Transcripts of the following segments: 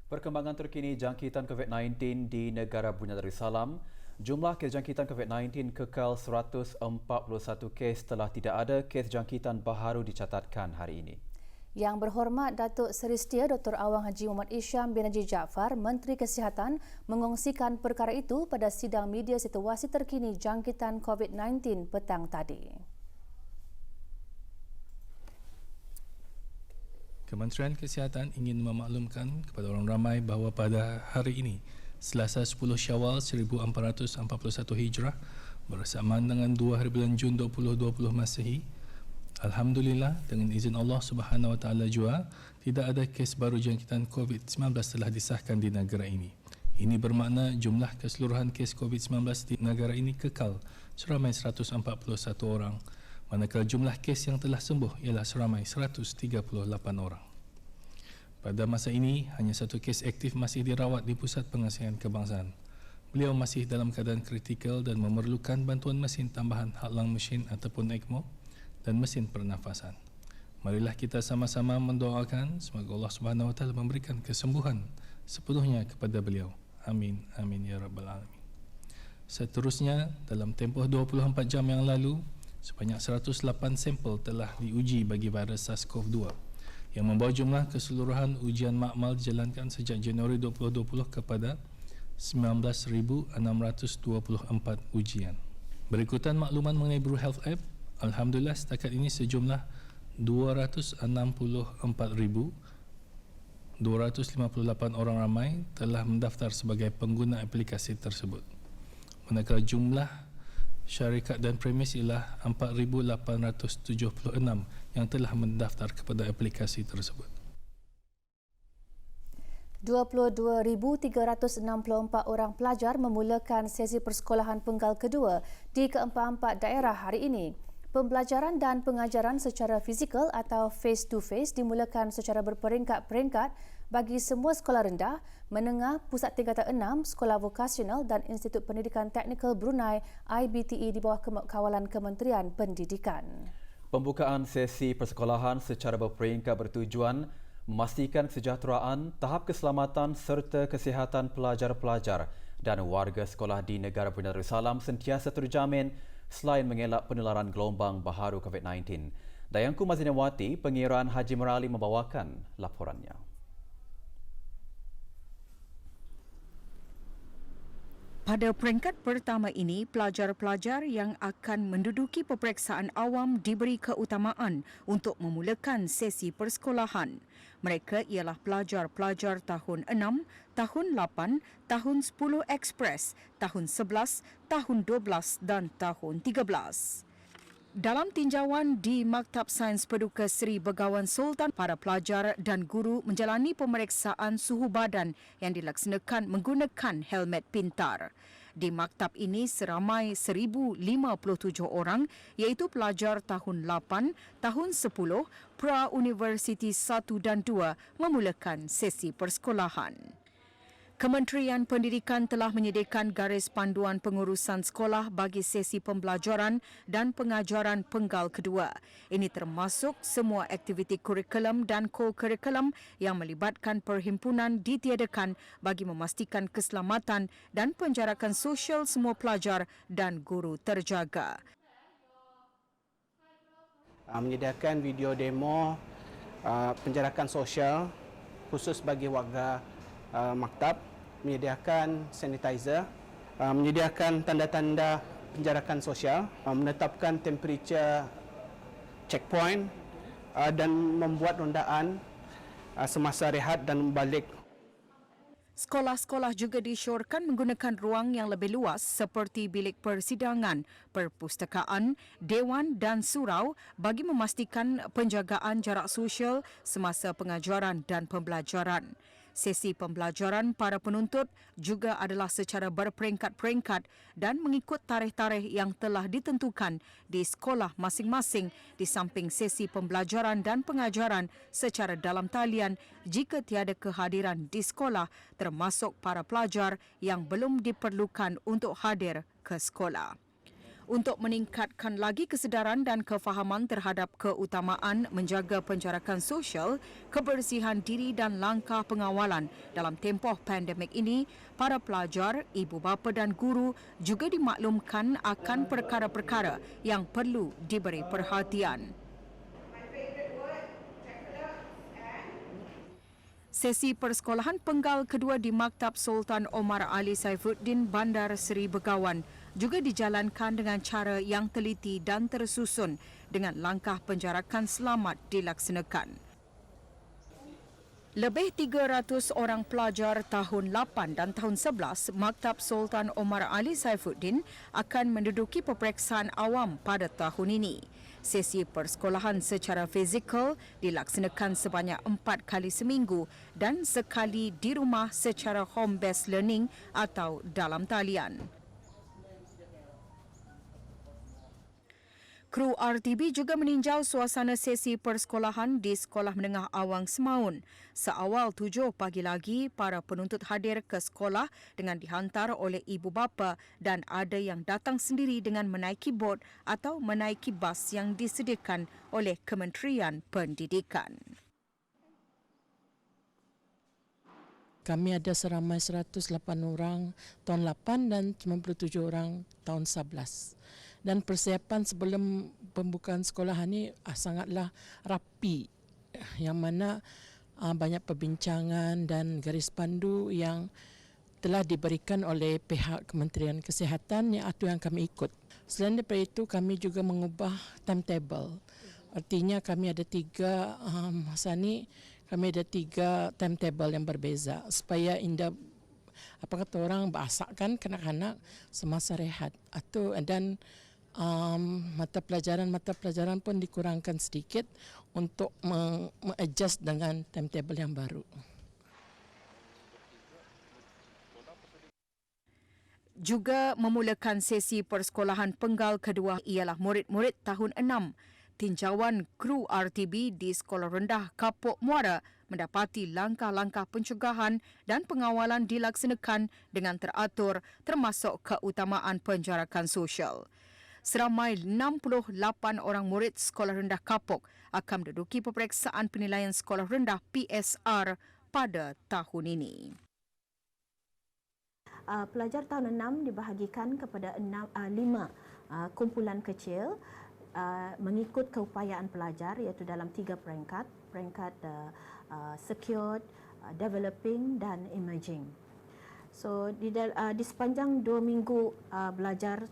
Perkembangan terkini jangkitan COVID-19 di negara Brunei Darussalam, jumlah kes jangkitan COVID-19 kekal 141 kes setelah tidak ada kes jangkitan baharu dicatatkan hari ini. Yang berhormat Datuk Seri Setia Dr. Awang Haji Muhammad Isham bin Najib Jaafar, Menteri Kesihatan, mengongsikan perkara itu pada sidang media situasi terkini jangkitan COVID-19 petang tadi. Kementerian Kesihatan ingin memaklumkan kepada orang ramai bahawa pada hari ini, Selasa 10 Syawal 1441 Hijrah, bersamaan dengan 2 hari bulan Jun 2020 Masehi, Alhamdulillah dengan izin Allah Subhanahu Wa Taala jua, tidak ada kes baru jangkitan COVID-19 telah disahkan di negara ini. Ini bermakna jumlah keseluruhan kes COVID-19 di negara ini kekal seramai 141 orang. Manakala jumlah kes yang telah sembuh ialah seramai 138 orang. Pada masa ini, hanya satu kes aktif masih dirawat di Pusat Pengasihan Kebangsaan. Beliau masih dalam keadaan kritikal dan memerlukan bantuan mesin tambahan hadlang mesin ataupun ECMO dan mesin pernafasan. Marilah kita sama-sama mendoakan semoga Allah Subhanahu Wa Taala memberikan kesembuhan sepenuhnya kepada beliau. Amin, amin ya rabbal alamin. Seterusnya, dalam tempoh 24 jam yang lalu, sebanyak 108 sampel telah diuji bagi virus SARS-CoV-2 yang membawa jumlah keseluruhan ujian makmal dijalankan sejak Januari 2020 kepada 19,624 ujian. Berikutan makluman mengenai Bru Health App, Alhamdulillah setakat ini sejumlah 264,258 orang ramai telah mendaftar sebagai pengguna aplikasi tersebut. Manakala jumlah syarikat dan premis ialah 4,876 yang telah mendaftar kepada aplikasi tersebut. 22,364 orang pelajar memulakan sesi persekolahan penggal kedua di keempat-empat daerah hari ini. Pembelajaran dan pengajaran secara fizikal atau face-to-face dimulakan secara berperingkat-peringkat bagi semua sekolah rendah, menengah, pusat tingkatan 6, sekolah vokasional dan Institut Pendidikan Teknikal Brunei IBTE di bawah kawalan Kementerian Pendidikan. Pembukaan sesi persekolahan secara berperingkat bertujuan memastikan kesejahteraan, tahap keselamatan serta kesihatan pelajar-pelajar dan warga sekolah di negara Brunei Darussalam sentiasa terjamin selain mengelak penularan gelombang baharu COVID-19. Dayangku Mazinawati, Pengiraan Haji Merali membawakan laporannya. Pada peringkat pertama ini, pelajar-pelajar yang akan menduduki peperiksaan awam diberi keutamaan untuk memulakan sesi persekolahan. Mereka ialah pelajar-pelajar tahun 6, tahun 8, tahun 10 Ekspres, tahun 11, tahun 12 dan tahun 13. Dalam tinjauan di Maktab Sains Paduka Seri Begawan Sultan, para pelajar dan guru menjalani pemeriksaan suhu badan yang dilaksanakan menggunakan helmet pintar. Di maktab ini seramai 1,057 orang iaitu pelajar tahun 8, tahun 10, pra-universiti 1 dan 2 memulakan sesi persekolahan. Kementerian Pendidikan telah menyediakan garis panduan pengurusan sekolah bagi sesi pembelajaran dan pengajaran penggal kedua. Ini termasuk semua aktiviti kurikulum dan co-kurikulum yang melibatkan perhimpunan ditiadakan bagi memastikan keselamatan dan penjarakan sosial semua pelajar dan guru terjaga. Menyediakan video demo penjarakan sosial khusus bagi warga maktab, menyediakan sanitizer, menyediakan tanda-tanda penjarakan sosial, menetapkan temperature checkpoint dan membuat rondaan semasa rehat dan balik. Sekolah-sekolah juga disyorkan menggunakan ruang yang lebih luas seperti bilik persidangan, perpustakaan, dewan dan surau bagi memastikan penjagaan jarak sosial semasa pengajaran dan pembelajaran. Sesi pembelajaran para penuntut juga adalah secara berperingkat-peringkat dan mengikut tarikh-tarikh yang telah ditentukan di sekolah masing-masing di samping sesi pembelajaran dan pengajaran secara dalam talian jika tiada kehadiran di sekolah termasuk para pelajar yang belum diperlukan untuk hadir ke sekolah. Untuk meningkatkan lagi kesedaran dan kefahaman terhadap keutamaan menjaga penjarakan sosial, kebersihan diri dan langkah pengawalan dalam tempoh pandemik ini, para pelajar, ibu bapa dan guru juga dimaklumkan akan perkara-perkara yang perlu diberi perhatian. Sesi persekolahan penggal kedua di Maktab Sultan Omar Ali Saifuddin Bandar Seri Begawan juga dijalankan dengan cara yang teliti dan tersusun dengan langkah penjarakan selamat dilaksanakan. Lebih 300 orang pelajar tahun 8 dan tahun 11 Maktab Sultan Omar Ali Saifuddin akan menduduki peperiksaan awam pada tahun ini. Sesi persekolahan secara fizikal dilaksanakan sebanyak 4 kali seminggu dan sekali di rumah secara home-based learning atau dalam talian. Kru RTB juga meninjau suasana sesi persekolahan di Sekolah Menengah Awang Semaun. Seawal 7 pagi lagi, para penuntut hadir ke sekolah dengan dihantar oleh ibu bapa dan ada yang datang sendiri dengan menaiki bot atau menaiki bas yang disediakan oleh Kementerian Pendidikan. Kami ada seramai 108 orang tahun 8 dan 97 orang tahun 11. Dan persiapan sebelum pembukaan sekolah ini sangatlah rapi, yang mana banyak perbincangan dan garis pandu yang telah diberikan oleh pihak Kementerian Kesihatan yang kami ikut. Selain daripada itu, kami juga mengubah timetable. Artinya kami ada 3 masa ni kami ada 3 timetable yang berbeza supaya indah apa kata orang bahasakkan kanak-kanak semasa rehat dan mata pelajaran pun dikurangkan sedikit untuk mengadjust dengan timetable yang baru. Juga memulakan sesi persekolahan penggal kedua ialah murid-murid tahun 6. Tinjauan kru RTB di Sekolah Rendah Kapuk Muara mendapati langkah-langkah pencegahan dan pengawalan dilaksanakan dengan teratur termasuk keutamaan penjarakan sosial. Seramai 68 orang murid Sekolah Rendah Kapuk akan menduduki peperiksaan penilaian Sekolah Rendah PSR pada tahun ini. Pelajar tahun 6 dibahagikan kepada 5 kumpulan kecil mengikut keupayaan pelajar iaitu dalam 3 peringkat secured, developing dan emerging. So di sepanjang 2 minggu belajar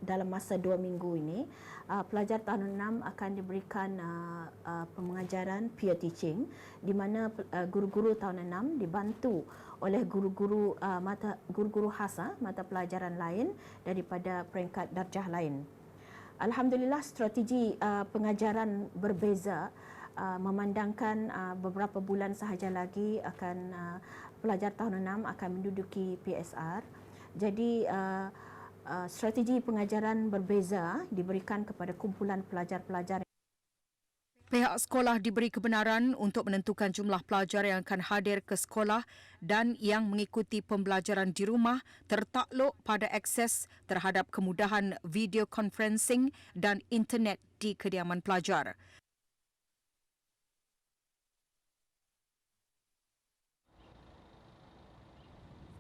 dalam masa 2 minggu ini, pelajar tahun 6 akan diberikan pengajaran peer teaching di mana guru-guru tahun 6 dibantu oleh guru-guru khas mata pelajaran lain daripada peringkat darjah lain. Alhamdulillah, strategi pengajaran berbeza memandangkan beberapa bulan sahaja lagi akan pelajar tahun 6 akan menduduki PSR. Jadi strategi pengajaran berbeza diberikan kepada kumpulan pelajar-pelajar. Pihak sekolah diberi kebenaran untuk menentukan jumlah pelajar yang akan hadir ke sekolah dan yang mengikuti pembelajaran di rumah tertakluk pada akses terhadap kemudahan video conferencing dan internet di kediaman pelajar.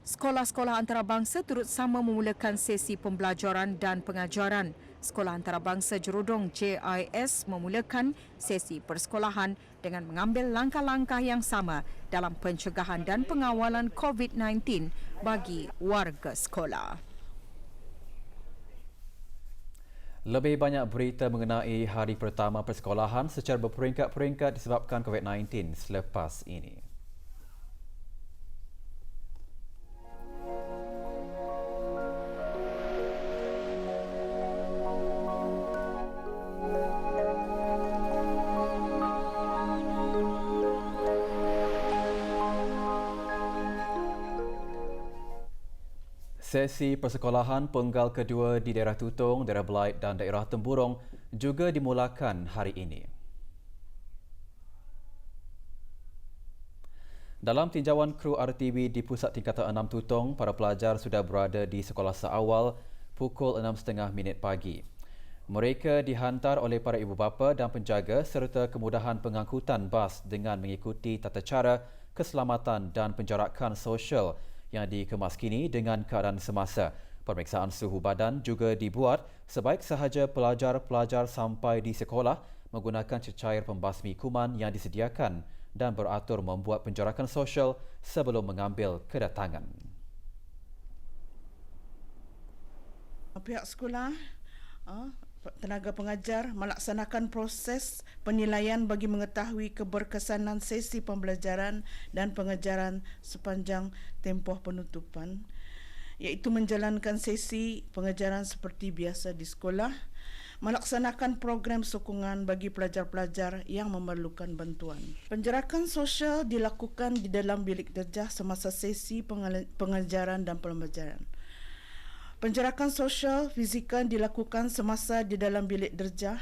Sekolah-sekolah antarabangsa turut sama memulakan sesi pembelajaran dan pengajaran. Sekolah Antarabangsa Jerudong JIS memulakan sesi persekolahan dengan mengambil langkah-langkah yang sama dalam pencegahan dan pengawalan COVID-19 bagi warga sekolah. Lebih banyak berita mengenai hari pertama persekolahan secara berperingkat-peringkat disebabkan COVID-19 selepas ini. Sesi persekolahan penggal kedua di daerah Tutong, daerah Belait dan daerah Temburong juga dimulakan hari ini. Dalam tinjauan kru RTB di Pusat Tingkatan 6 Tutong, para pelajar sudah berada di sekolah seawal pukul 6.30 pagi. Mereka dihantar oleh para ibu bapa dan penjaga serta kemudahan pengangkutan bas dengan mengikuti tata cara keselamatan dan penjarakan sosial yang dikemas kini dengan keadaan semasa. Pemeriksaan suhu badan juga dibuat sebaik sahaja pelajar-pelajar sampai di sekolah menggunakan cecair pembasmi kuman yang disediakan dan beratur membuat penjarakan sosial sebelum mengambil kedatangan. Pihak sekolah, tenaga pengajar melaksanakan proses penilaian bagi mengetahui keberkesanan sesi pembelajaran dan pengajaran sepanjang tempoh penutupan, iaitu menjalankan sesi pengajaran seperti biasa di sekolah, melaksanakan program sokongan bagi pelajar-pelajar yang memerlukan bantuan. Penjarakan sosial dilakukan di dalam bilik darjah semasa sesi pengajaran dan pembelajaran. Penjarakan sosial fizikal dilakukan semasa di dalam bilik darjah,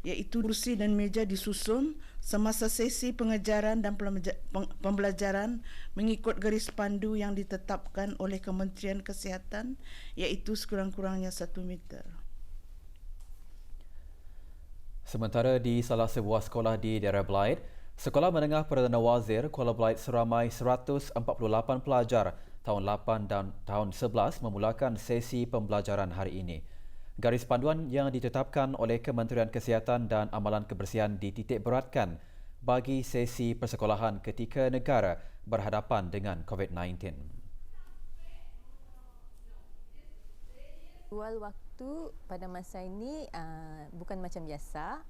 iaitu kursi dan meja disusun semasa sesi pengajaran dan pembelajaran mengikut garis pandu yang ditetapkan oleh Kementerian Kesihatan, iaitu sekurang-kurangnya 1 meter. Sementara di salah sebuah sekolah di daerah Belait, Sekolah Menengah Perdana Wazir Kuala Belait seramai 148 pelajar tahun 8 dan tahun 11 memulakan sesi pembelajaran hari ini. Garis panduan yang ditetapkan oleh Kementerian Kesihatan dan Amalan Kebersihan dititik beratkan bagi sesi persekolahan ketika negara berhadapan dengan COVID-19. Jadual waktu pada masa ini bukan macam biasa.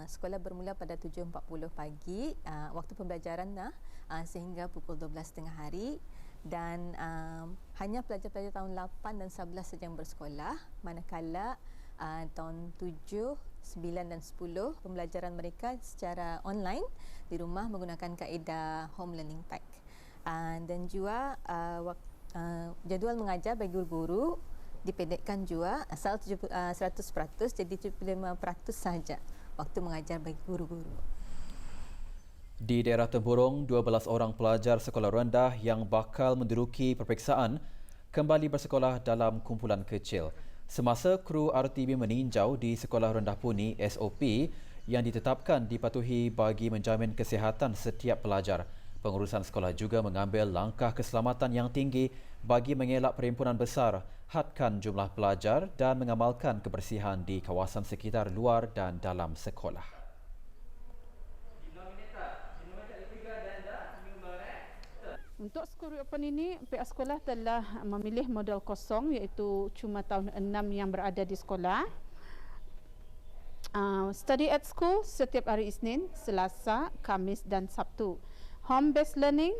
Sekolah bermula pada 7.40 pagi, waktu pembelajaran sehingga pukul 12.30 hari, dan hanya pelajar-pelajar tahun 8 dan 11 saja yang bersekolah, manakala tahun 7, 9 dan 10 pembelajaran mereka secara online di rumah menggunakan kaedah home learning pack. Dan juga jadual mengajar bagi guru-guru dipendekkan juga asal 100% jadi 75% saja waktu mengajar bagi guru-guru. Di daerah Tempurung, 12 orang pelajar sekolah rendah yang bakal menduduki peperiksaan kembali bersekolah dalam kumpulan kecil. Semasa kru RTB meninjau di Sekolah Rendah Puni SOP yang ditetapkan dipatuhi bagi menjamin kesihatan setiap pelajar. Pengurusan sekolah juga mengambil langkah keselamatan yang tinggi bagi mengelak perhimpunan besar, hadkan jumlah pelajar dan mengamalkan kebersihan di kawasan sekitar luar dan dalam sekolah. Untuk school reopen ini, pihak sekolah telah memilih model kosong iaitu cuma tahun 6 yang berada di sekolah. Study at school setiap hari Isnin, Selasa, Khamis dan Sabtu. Home based learning,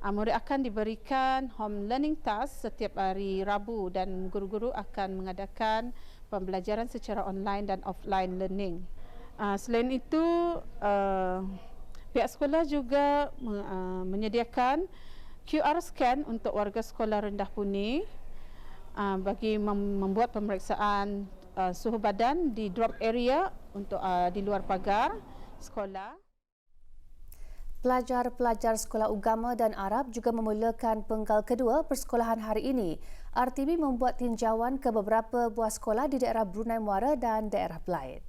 murid akan diberikan home learning task setiap hari Rabu dan guru-guru akan mengadakan pembelajaran secara online dan offline learning. Selain itu, pihak sekolah juga menyediakan QR scan untuk warga sekolah rendah Puni bagi membuat pemeriksaan suhu badan di drop area untuk di luar pagar sekolah. Pelajar-pelajar sekolah agama dan Arab juga memulakan penggal kedua persekolahan hari ini. RTB membuat tinjauan ke beberapa buah sekolah di daerah Brunei Muara dan daerah Belait.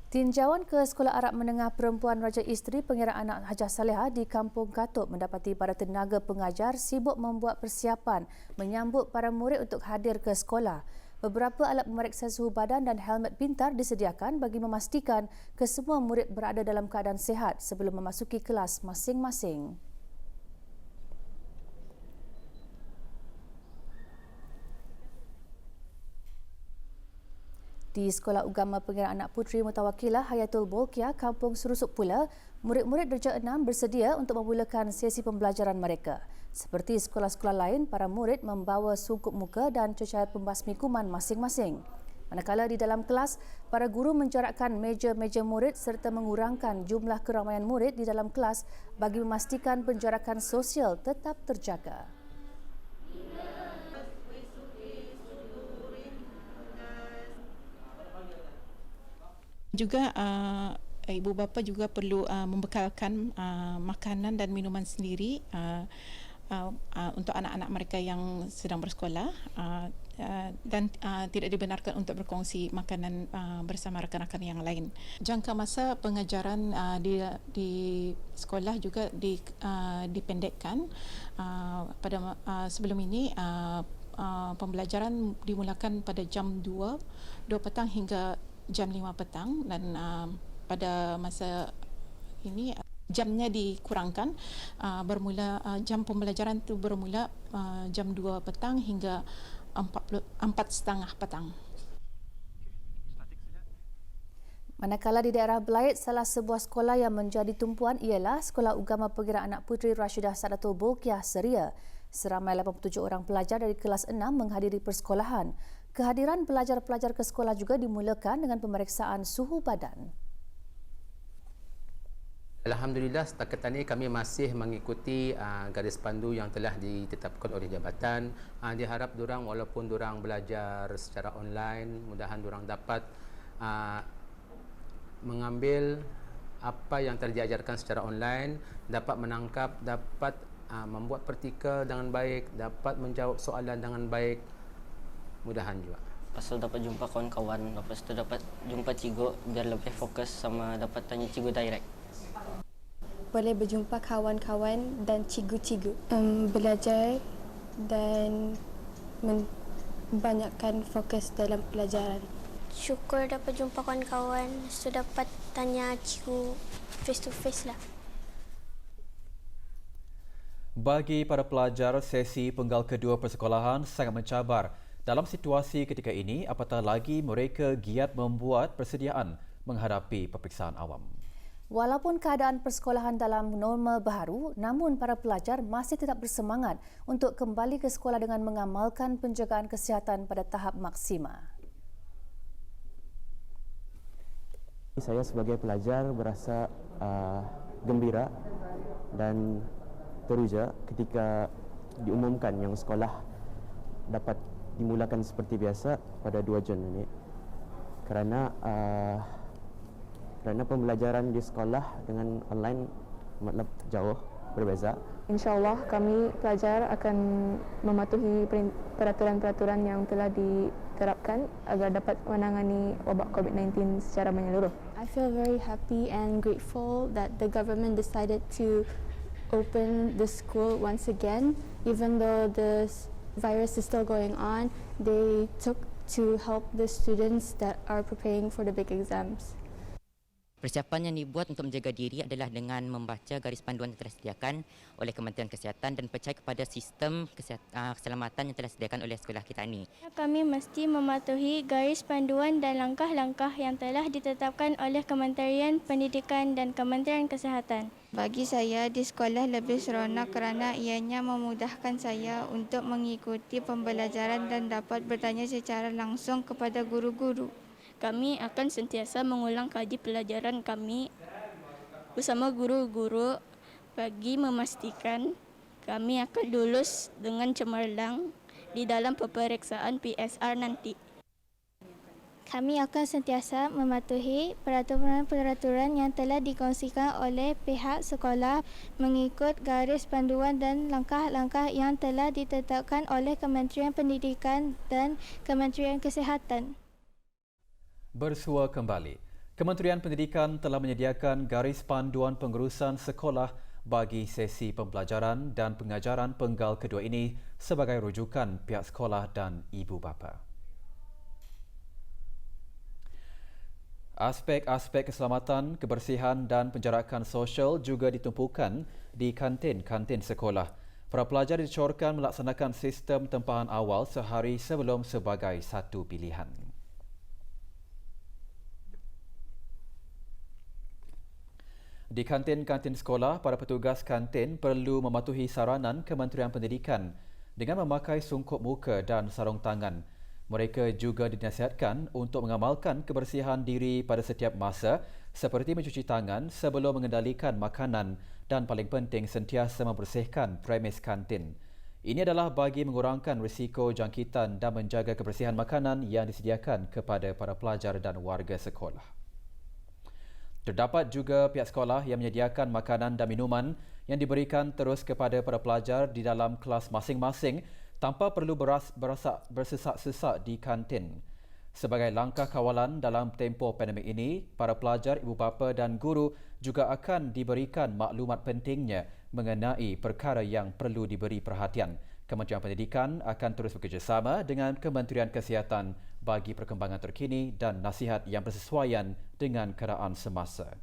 Tinjauan ke Sekolah Arab Menengah Perempuan Raja Isteri Pengiraan Anak Hajah Saleha di Kampung Katuk mendapati para tenaga pengajar sibuk membuat persiapan menyambut para murid untuk hadir ke sekolah. Beberapa alat pemeriksa suhu badan dan helmet pintar disediakan bagi memastikan kesemua murid berada dalam keadaan sihat sebelum memasuki kelas masing-masing. Di Sekolah Agama Pengiraan Anak Puteri Mutawakilah Hayatul Bolkiah, Kampung Serusuk pula, murid-murid darjah 6 bersedia untuk memulakan sesi pembelajaran mereka. Seperti sekolah-sekolah lain, para murid membawa sungkup muka dan cecair pembasmi kuman masing-masing. Manakala di dalam kelas, para guru menjarakkan meja-meja murid serta mengurangkan jumlah keramaian murid di dalam kelas bagi memastikan penjarakan sosial tetap terjaga. Juga ibu bapa juga perlu membekalkan makanan dan minuman sendiri untuk anak-anak mereka yang sedang bersekolah dan tidak dibenarkan untuk berkongsi makanan bersama rakan-rakan yang lain. Jangka masa pengajaran di sekolah juga dipendekkan. Pada sebelum ini pembelajaran dimulakan pada jam 2 petang hingga jam 5 petang dan pada masa ini jamnya dikurangkan, jam pembelajaran itu bermula jam 2 petang hingga 4:30 petang. Manakala di daerah Belait, salah sebuah sekolah yang menjadi tumpuan ialah Sekolah Ugama Penggerak Anak Puteri Rashidah Sadatul Bolkiah Seria. Seramai 87 orang pelajar dari kelas 6 menghadiri persekolahan. Kehadiran pelajar-pelajar ke sekolah juga dimulakan dengan pemeriksaan suhu badan. Alhamdulillah, setakat ini kami masih mengikuti garis pandu yang telah ditetapkan oleh jabatan. Diharap diorang walaupun diorang belajar secara online, mudahan diorang dapat mengambil apa yang telah diajarkan secara online, dapat menangkap, dapat membuat praktikal dengan baik, dapat menjawab soalan dengan baik, mudahan juga. Lepas tu dapat jumpa kawan-kawan, lepas tu dapat jumpa cikgu biar lebih fokus sama dapat tanya cikgu direct. Boleh berjumpa kawan-kawan dan cikgu-cikgu. Belajar dan membanyakkan fokus dalam pelajaran. Syukur dapat jumpa kawan-kawan, so dapat tanya cikgu face to face lah. Bagi para pelajar, sesi penggal kedua persekolahan sangat mencabar. Dalam situasi ketika ini, apatah lagi mereka giat membuat persediaan menghadapi peperiksaan awam. Walaupun keadaan persekolahan dalam norma baharu, namun para pelajar masih tetap bersemangat untuk kembali ke sekolah dengan mengamalkan penjagaan kesihatan pada tahap maksima. Saya sebagai pelajar berasa gembira dan teruja ketika diumumkan yang sekolah dapat dimulakan seperti biasa pada 2 Jun ini. Kerana pembelajaran di sekolah dengan online amatlah jauh berbeza. InsyaAllah kami pelajar akan mematuhi peraturan-peraturan yang telah diterapkan agar dapat menangani wabak COVID-19 secara menyeluruh. I feel very happy and grateful that the government decided to open the school once again. Even though the virus is still going on, they took to help the students that are preparing for the big exams. Persiapan yang dibuat untuk menjaga diri adalah dengan membaca garis panduan yang telah disediakan oleh Kementerian Kesihatan dan percaya kepada sistem keselamatan yang telah disediakan oleh sekolah kita ini. Kami mesti mematuhi garis panduan dan langkah-langkah yang telah ditetapkan oleh Kementerian Pendidikan dan Kementerian Kesihatan. Bagi saya, di sekolah lebih seronok kerana ianya memudahkan saya untuk mengikuti pembelajaran dan dapat bertanya secara langsung kepada guru-guru. Kami akan sentiasa mengulang kaji pelajaran kami bersama guru-guru bagi memastikan kami akan lulus dengan cemerlang di dalam peperiksaan PSR nanti. Kami akan sentiasa mematuhi peraturan-peraturan yang telah dikongsikan oleh pihak sekolah, mengikut garis panduan dan langkah-langkah yang telah ditetapkan oleh Kementerian Pendidikan dan Kementerian Kesihatan. Bersua kembali, Kementerian Pendidikan telah menyediakan garis panduan pengurusan sekolah bagi sesi pembelajaran dan pengajaran penggal kedua ini sebagai rujukan pihak sekolah dan ibu bapa. Aspek-aspek keselamatan, kebersihan dan penjarakan sosial juga ditumpukan di kantin-kantin sekolah. Para pelajar dicorkan melaksanakan sistem tempahan awal sehari sebelum sebagai satu pilihan. Di kantin-kantin sekolah, para petugas kantin perlu mematuhi saranan Kementerian Pendidikan dengan memakai sungkup muka dan sarung tangan. Mereka juga dinasihatkan untuk mengamalkan kebersihan diri pada setiap masa seperti mencuci tangan sebelum mengendalikan makanan dan paling penting sentiasa membersihkan premis kantin. Ini adalah bagi mengurangkan risiko jangkitan dan menjaga kebersihan makanan yang disediakan kepada para pelajar dan warga sekolah. Terdapat juga pihak sekolah yang menyediakan makanan dan minuman yang diberikan terus kepada para pelajar di dalam kelas masing-masing tanpa perlu bersesak-sesak di kantin. Sebagai langkah kawalan dalam tempoh pandemik ini, para pelajar, ibu bapa dan guru juga akan diberikan maklumat pentingnya mengenai perkara yang perlu diberi perhatian. Kementerian Pendidikan akan terus bekerjasama dengan Kementerian Kesihatan bagi perkembangan terkini dan nasihat yang bersesuaian dengan keadaan semasa.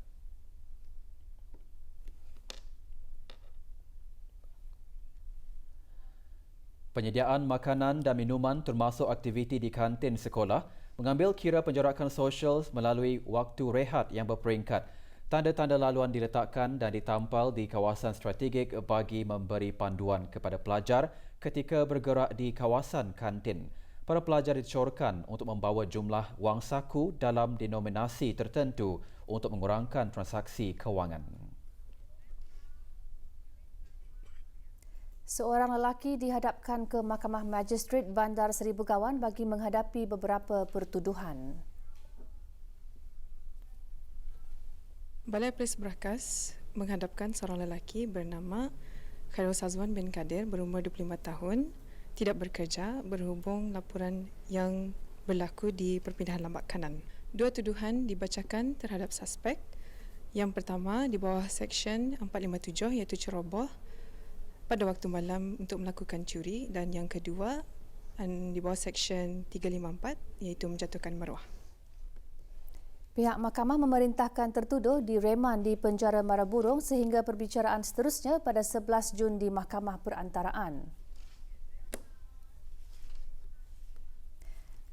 Penyediaan makanan dan minuman termasuk aktiviti di kantin sekolah mengambil kira penjarakan sosial melalui waktu rehat yang berperingkat. Tanda-tanda laluan diletakkan dan ditampal di kawasan strategik bagi memberi panduan kepada pelajar ketika bergerak di kawasan kantin. Para pelajar disyorkan untuk membawa jumlah wang saku dalam denominasi tertentu untuk mengurangkan transaksi kewangan. Seorang lelaki dihadapkan ke Mahkamah Magistrate Bandar Seri Begawan bagi menghadapi beberapa pertuduhan. Balai Polis Berakas menghadapkan seorang lelaki bernama Khairul Sazwan bin Kadir berumur 25 tahun, tidak bekerja berhubung laporan yang berlaku di perpindahan Lambak Kanan. Dua tuduhan dibacakan terhadap suspek. Yang pertama di bawah Seksyen 457 iaitu ceroboh pada waktu malam untuk melakukan curi, dan yang kedua di bawah Seksyen 354 iaitu menjatuhkan maruah. Pihak mahkamah memerintahkan tertuduh direman di penjara Maraburung sehingga perbicaraan seterusnya pada 11 Jun di Mahkamah Perantaraan.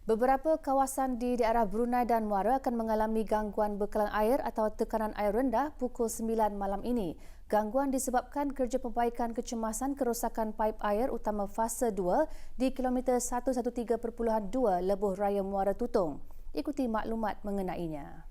Beberapa kawasan di daerah Brunei dan Muara akan mengalami gangguan bekalan air atau tekanan air rendah pukul 9 malam ini. Gangguan disebabkan kerja perbaikan kecemasan kerosakan paip air utama fasa 2 di kilometer 113.2 Lebuh Raya Muara Tutong. Ikuti maklumat mengenainya.